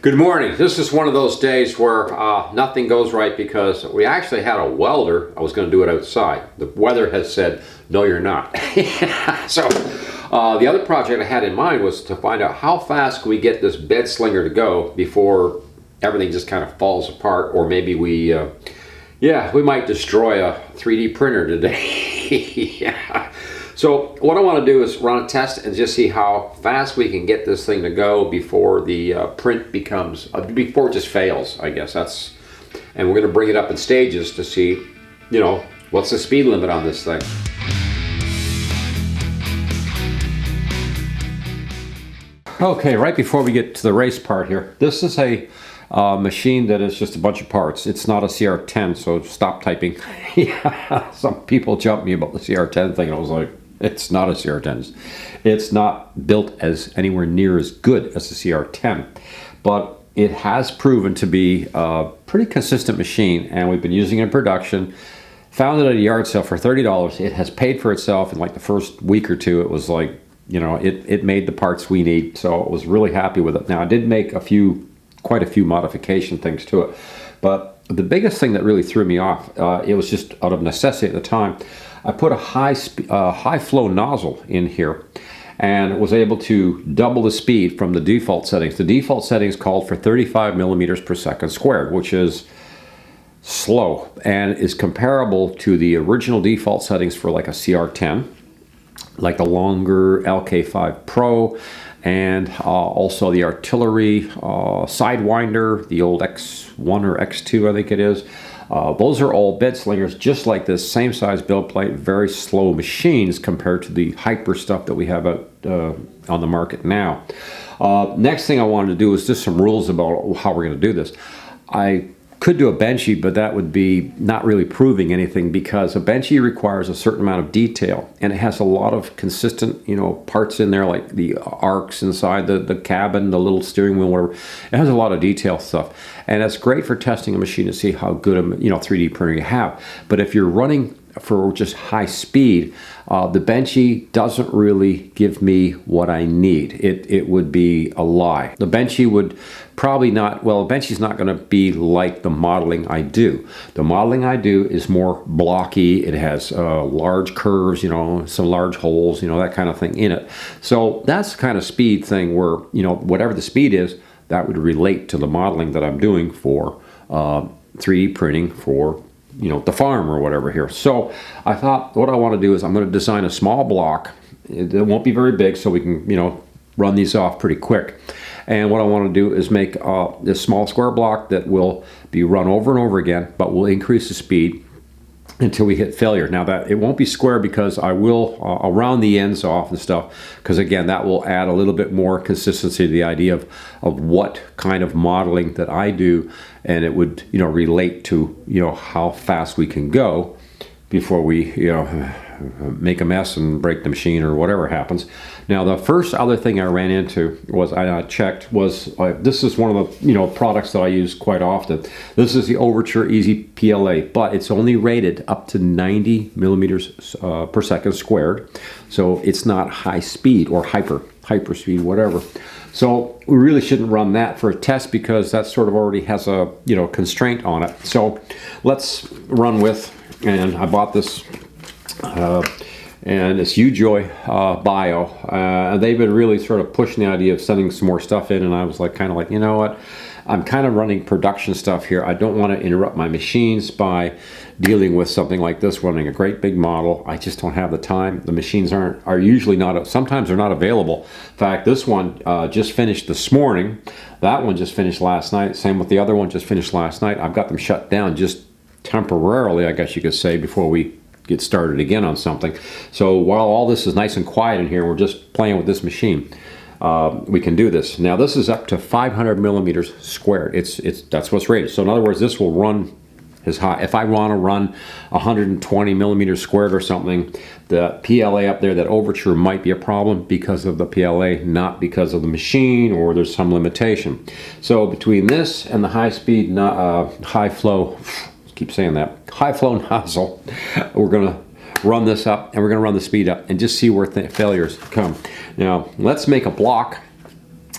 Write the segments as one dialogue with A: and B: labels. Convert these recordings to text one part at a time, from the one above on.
A: Good morning. This is one of those days where nothing goes right because we actually had a welder. I was going to do it outside. The weather has said, no, you're not. So the other project I had in mind was to find out how fast can we get this bed slinger to go before everything just kind of falls apart, or maybe we might destroy a 3D printer today. Yeah. So what I want to do is run a test and just see how fast we can get this thing to go before the print becomes, before it just fails, I guess. And we're going to bring it up in stages to see, what's the speed limit on this thing. Okay, right before we get to the race part here, this is a machine that is just a bunch of parts. It's not a CR10, so stop typing. Yeah, some people jumped me about the CR10 thing, and I was like, it's not a CR10. It's not built as anywhere near as good as a CR10, but it has proven to be a pretty consistent machine, and we've been using it in production. Found it at a yard sale for $30. It has paid for itself in like the first week or two. It was like, it made the parts we need, so I was really happy with it. Now I did make quite a few modification things to it, but the biggest thing that really threw me off, it was just out of necessity at the time. I put a high flow nozzle in here and was able to double the speed from the default settings. The default settings called for 35 millimeters per second squared, which is slow and is comparable to the original default settings for like a CR10, like the longer LK5 Pro, and also the artillery Sidewinder, the old X1 or X2 I think it is. Those are all bed slingers just like this, same size build plate, very slow machines compared to the hyper stuff that we have out on the market now. Next thing I wanted to do is just some rules about how we're going to do this. I could do a benchy, but that would be not really proving anything, because a benchy requires a certain amount of detail, and it has a lot of consistent, parts in there, like the arcs inside the cabin, the little steering wheel, whatever. It has a lot of detail stuff, and it's great for testing a machine to see how good a 3D printer you have. But if you're running for just high speed, the benchy doesn't really give me what I need. It would be a lie. The benchy would probably not, well, the benchy's not going to be like the modeling I do. The modeling I do is more blocky. It has large curves, some large holes, that kind of thing in it. So that's the kind of speed thing where, whatever the speed is, that would relate to the modeling that I'm doing for 3D printing for the farm or whatever here. So I thought what I want to do is I'm going to design a small block. It won't be very big, so we can, run these off pretty quick. And what I want to do is make this small square block that will be run over and over again, but will increase the speed until we hit failure. Now that it won't be square because I'll round the ends off and stuff, because again, that will add a little bit more consistency to the idea of what kind of modeling that I do, and it would relate to how fast we can go before we make a mess and break the machine or whatever happens. Now the first other thing I ran into was this is one of the products that I use quite often. This is the Overture Easy PLA, but it's only rated up to 90 millimeters per second squared, so it's not high speed or hyper speed, whatever. So we really shouldn't run that for a test, because that sort of already has a constraint on it. So let's run with, and I bought this and it's UJoy Bio. They've been really sort of pushing the idea of sending some more stuff in, and I was kind of like, you know what? I'm kind of running production stuff here. I don't want to interrupt my machines by dealing with something like this, running a great big model. I just don't have the time. The machines are usually not, sometimes they're not available. In fact, this one just finished this morning. That one just finished last night. Same with the other one, just finished last night. I've got them shut down just temporarily, I guess you could say, before we get started again on something. So while all this is nice and quiet in here, we're just playing with this machine. We can do this. Now this is up to 500 millimeters squared. That's what's rated. So in other words, this will run as high. If I want to run 120 millimeters squared or something, the PLA up there, that Overture, might be a problem because of the PLA, not because of the machine, or there's some limitation. So between this and the high speed, high flow, keep saying that, high flow nozzle, we're going to run this up, and we're going to run the speed up and just see where failures come. Now let's make a block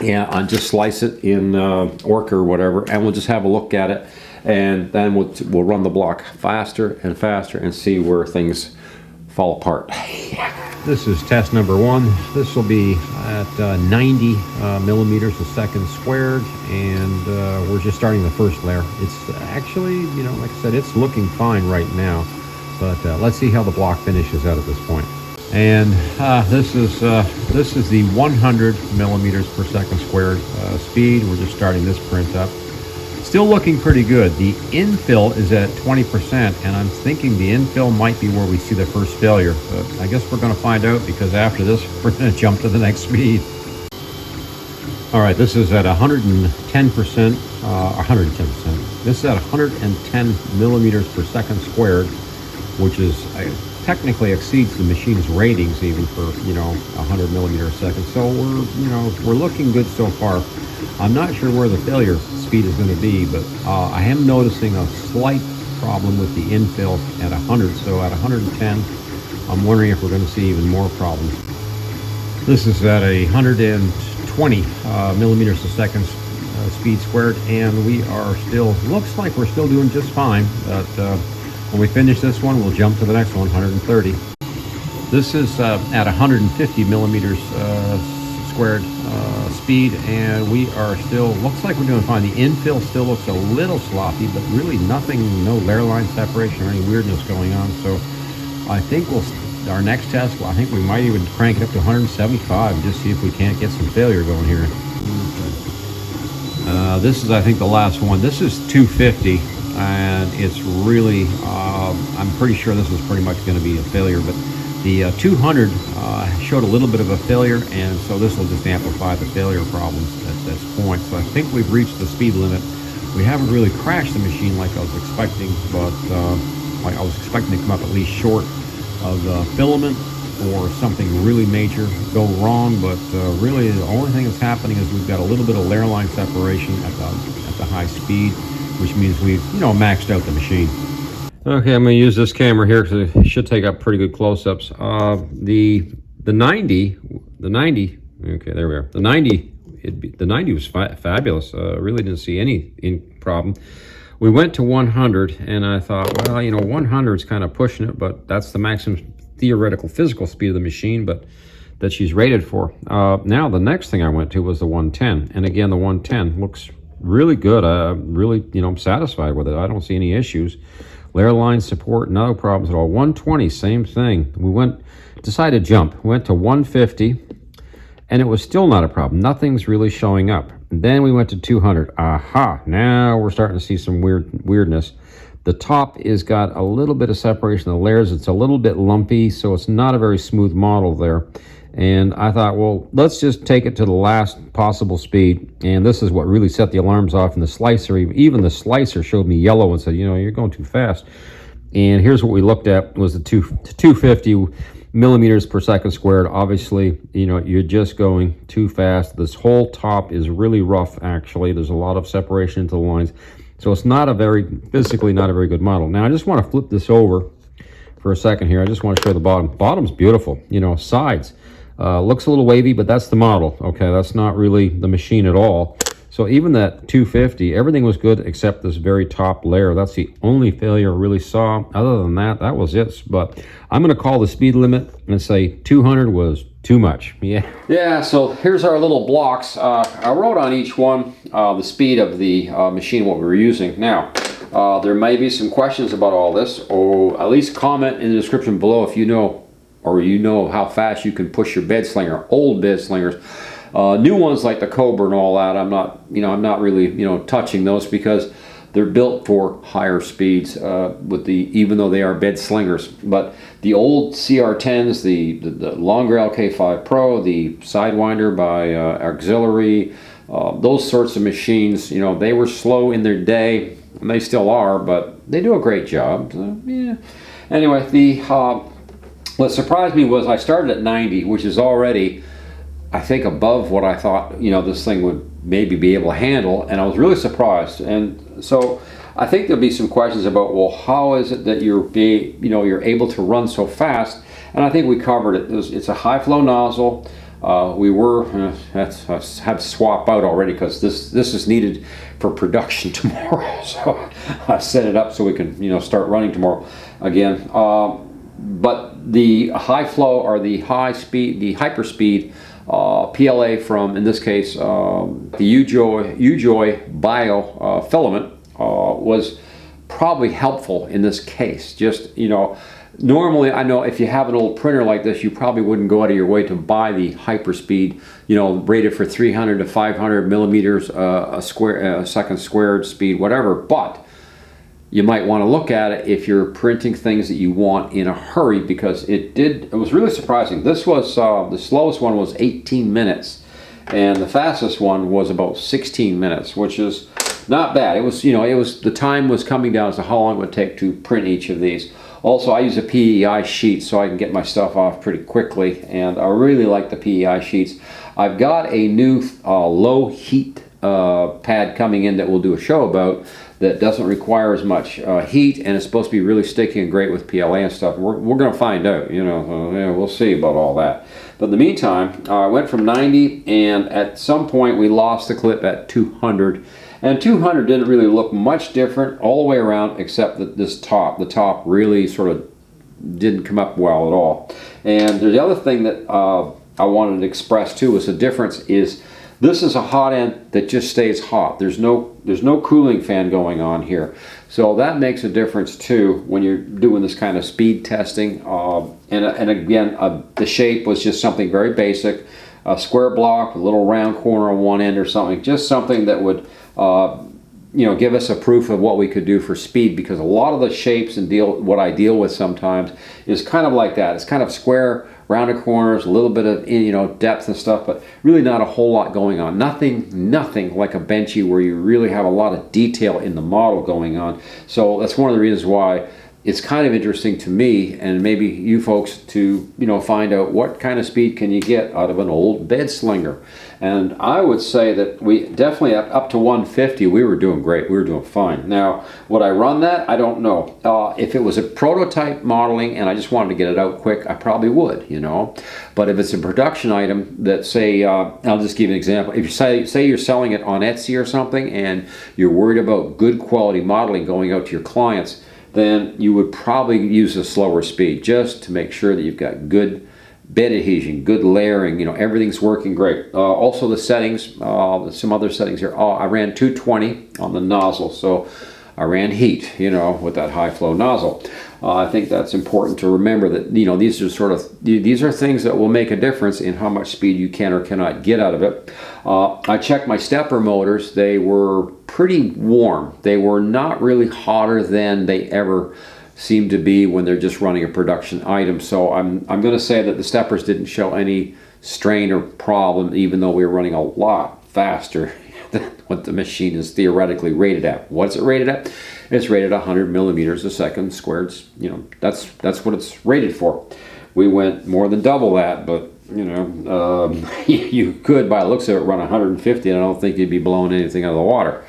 A: and just slice it in Orca or whatever, and we'll just have a look at it, and then we'll run the block faster and faster and see where things fall apart. This is test number 1. This will be at 90 millimeters a second squared, and we're just starting the first layer. It's actually, you know, like I said, it's looking fine right now, but let's see how the block finishes out at this point. And this is the 100 millimeters per second squared speed. We're just starting this print up. Still looking pretty good. The infill is at 20%, and I'm thinking the infill might be where we see the first failure. But I guess we're going to find out, because after this, we're going to jump to the next speed. All right, this is at 110%, 110%. This is at 110 millimeters per second squared, which is technically exceeds the machine's ratings even for, you know, 100 millimeters a second. So we're looking good so far. I'm not sure where the failure speed is going to be, but I am noticing a slight problem with the infill at 100. So at 110, I'm wondering if we're going to see even more problems. This is at 120 millimeters a second speed squared, and we are still, looks like we're still doing just fine. But when we finish this one, we'll jump to the next one, 130. This is at 150 millimeters squared speed, and we are still, looks like we're doing fine. The infill still looks a little sloppy, but really nothing, no layer line separation or any weirdness going on. So I think our next test, I think we might even crank it up to 175 and just see if we can't get some failure going here. This is, I think, the last one. This is 250, and it's really, I'm pretty sure this is pretty much going to be a failure, but the 200 showed a little bit of a failure, and so this will just amplify the failure problems at this point. So I think we've reached the speed limit. We haven't really crashed the machine like I was expecting, but I was expecting to come up at least short of the filament or something really major go wrong, but really the only thing that's happening is we've got a little bit of layer line separation at the high speed, which means we've, you know, maxed out the machine. Okay, I'm going to use this camera here because it should take up pretty good close-ups. The 90, okay, there we are. The 90 was fabulous. Really didn't see any problem. We went to 100, and I thought, well, you know, 100 is kind of pushing it, but that's the maximum theoretical physical speed of the machine, but that she's rated for. Now the next thing I went to was the 110, and again, the 110 looks really good. Really, you know, I'm satisfied with it. I don't see any issues. Layer line support, no problems at all. 120, same thing. Decided to jump. We went to 150, and it was still not a problem. Nothing's really showing up. And then we went to 200. Aha, now we're starting to see some weirdness. The top is got a little bit of separation of the layers. It's a little bit lumpy, so it's not a very smooth model there. And I thought, well, let's just take it to the last possible speed. And this is what really set the alarms off. And the slicer, even the slicer showed me yellow and said, you know, you're going too fast. And here's what we looked at was the 250 millimeters per second squared. Obviously, you know, you're just going too fast. This whole top is really rough, actually. There's a lot of separation into the lines. So it's not a very, physically not a very good model. Now, I just want to flip this over for a second here. I just want to show the bottom. Bottom's beautiful, you know, sides. Looks a little wavy, but that's the model. Okay, that's not really the machine at all. So even that 250, everything was good except this very top layer. That's the only failure I really saw. Other than that, that was it. But I'm going to call the speed limit and say 200 was too much. Yeah, so here's our little blocks. I wrote on each one the speed of the machine, what we were using. Now, there may be some questions about all this, or at least comment in the description below if you know, or you know how fast you can push your bed slinger. Old bed slingers, new ones like the Cobra and all that, I'm not really, you know, touching those because they're built for higher speeds even though they are bed slingers. But the old CR10s, the longer LK5 Pro, the Sidewinder by Auxiliary, those sorts of machines, you know, they were slow in their day, and they still are, but they do a great job. So, yeah. Anyway, what surprised me was I started at 90, which is already, I think, above what I thought, you know, this thing would maybe be able to handle, and I was really surprised. And so I think there'll be some questions about, well, how is it that you're able to run so fast? And I think we covered it. It's a high flow nozzle. We were had to swap out already because this is needed for production tomorrow. So I set it up so we can start running tomorrow again. But the high flow or the high speed, the hyperspeed PLA from, in this case, the UJOY Bio filament was probably helpful in this case. Just, normally I know if you have an old printer like this, you probably wouldn't go out of your way to buy the hyperspeed, rated for 300 to 500 millimeters a second squared speed, whatever. But you might want to look at it if you're printing things that you want in a hurry, because it was really surprising. This was the slowest one was 18 minutes, and the fastest one was about 16 minutes, which is not bad. It was the time was coming down as to how long it would take to print each of these. Also, I use a PEI sheet so I can get my stuff off pretty quickly, and I really like the PEI sheets. I've got a new low heat pad coming in that we'll do a show about, that doesn't require as much heat, and it's supposed to be really sticky and great with PLA and stuff. We're going to find out, we'll see about all that. But in the meantime, I went from 90, and at some point we lost the clip at 200. And 200 didn't really look much different all the way around, except that the top really sort of didn't come up well at all. And the other thing that I wanted to express too was the difference is, this is a hot end that just stays hot. There's no cooling fan going on here. So that makes a difference too when you're doing this kind of speed testing. And again, the shape was just something very basic. A square block with a little round corner on one end or something. Just something that would give us a proof of what we could do for speed, because a lot of the shapes and what I deal with sometimes is kind of like that. It's kind of square, rounded corners, a little bit of depth and stuff, but really not a whole lot going on. Nothing like a Benchy where you really have a lot of detail in the model going on. So that's one of the reasons why it's kind of interesting to me, and maybe you folks, to find out what kind of speed can you get out of an old bed slinger. And I would say that we definitely up to 150 we were doing great, we were doing fine. Now would I run that? I don't know. If it was a prototype modeling and I just wanted to get it out quick, I probably would, but if it's a production item that, say, I'll just give you an example. If you say you're selling it on Etsy or something and you're worried about good quality modeling going out to your clients, then you would probably use a slower speed just to make sure that you've got good bed adhesion, good layering, everything's working great. Also the settings, some other settings here. I ran 220 on the nozzle, so I ran heat, with that high flow nozzle. I think that's important to remember that, these are things that will make a difference in how much speed you can or cannot get out of it. I checked my stepper motors. They were pretty warm. They were not really hotter than they ever seem to be when they're just running a production item. So I'm going to say that the steppers didn't show any strain or problem, even though we were running a lot faster than what the machine is theoretically rated at. What's it rated at? It's rated 100 millimeters a second squared. That's what it's rated for. We went more than double that, but you could, by the looks of it, run 150, and I don't think you'd be blowing anything out of the water.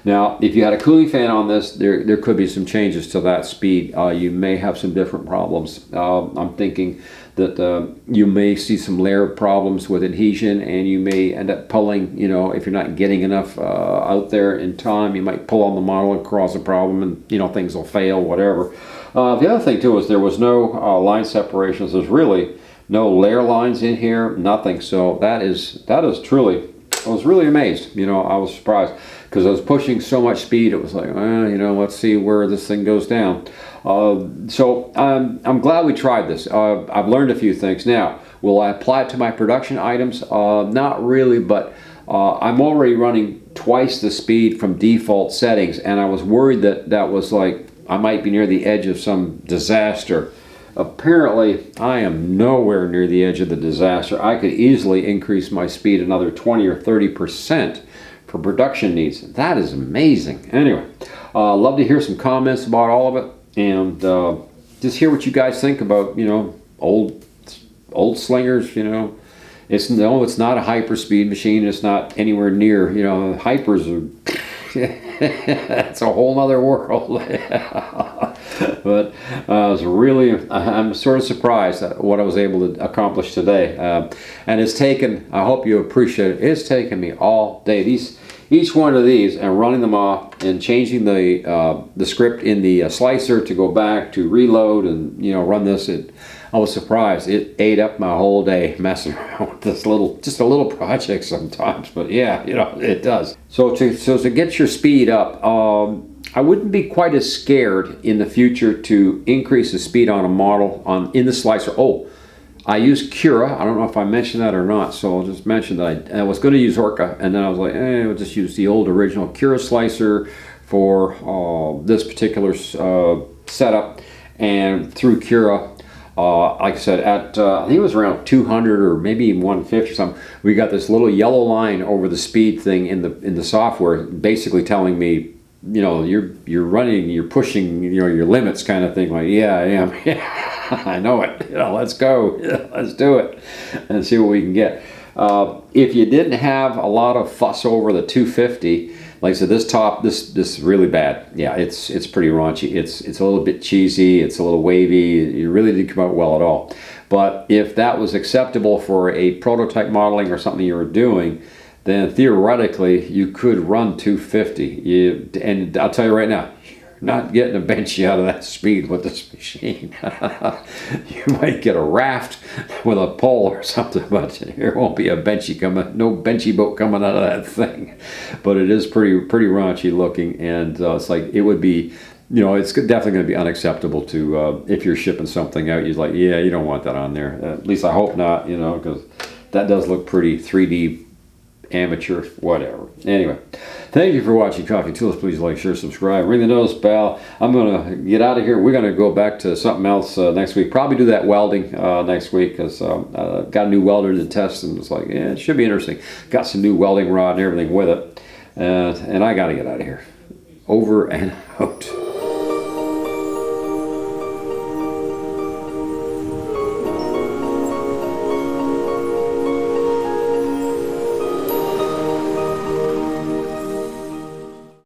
A: Now, if you had a cooling fan on this, there could be some changes to that speed. You may have some different problems. I'm thinking that you may see some layer problems with adhesion, and you may end up pulling, if you're not getting enough out there in time, you might pull on the model and cause a problem, and things will fail, whatever. The other thing too is there was no line separations. There's really no layer lines in here, nothing. So that is truly, I was really amazed. I was surprised because I was pushing so much speed. It was like, let's see where this thing goes down. So I'm glad we tried this. I've learned a few things. Now, will I apply it to my production items? Not really, but I'm already running twice the speed from default settings, and I was worried that was like I might be near the edge of some disaster. Apparently, I am nowhere near the edge of the disaster. I could easily increase my speed another 20 or 30% for production needs. That is amazing. Anyway, love to hear some comments about all of it, and just hear what you guys think about, old slingers. It's not a hyperspeed machine. It's not anywhere near, hypers are It's a whole nother world. But I'm sort of surprised at what I was able to accomplish today. And it's taken, I hope you appreciate it, it's taken me all day. Each one of these, and running them off and changing the script in the slicer to go back to reload and run this. I was surprised. It ate up my whole day messing around with this just a little project sometimes. But yeah, it does. So to get your speed up, I wouldn't be quite as scared in the future to increase the speed on a model in the slicer. Oh, I use Cura. I don't know if I mentioned that or not, so I'll just mention that I was going to use Orca, and then I was like, I'll just use the old original Cura slicer for this particular setup. And through Cura, like I said, at I think it was around 200 or maybe even 150 or something, we got this little yellow line over the speed thing in the software, basically telling me, you're running, you're pushing, your limits, kind of thing. Like, yeah, I am. Yeah, I know it. Let's go. Let's do it and see what we can get. If you didn't have a lot of fuss over the 250, like I said, this is really bad. Yeah, it's pretty raunchy. It's a little bit cheesy. It's a little wavy. It really didn't come out well at all. But if that was acceptable for a prototype modeling or something you were doing, then theoretically you could run 250. And I'll tell you right now, you're not getting a benchy out of that speed with this machine. You might get a raft with a pole or something, but there won't be a benchy coming, no benchy boat coming out of that thing. But it is pretty raunchy looking, and it's like it would be. It's definitely going to be unacceptable to if you're shipping something out. You're like, yeah, you don't want that on there. At least I hope not. Because that does look pretty 3D. Amateur, whatever. Anyway, thank you for watching Coffee Tools. Please like, share, subscribe, ring the nose bell. I'm gonna get out of here. We're gonna go back to something else next week. Probably do that welding next week, because got a new welder to test, and it's like, yeah, it should be interesting. Got some new welding rod and everything with it, and I gotta get out of here. Over and out.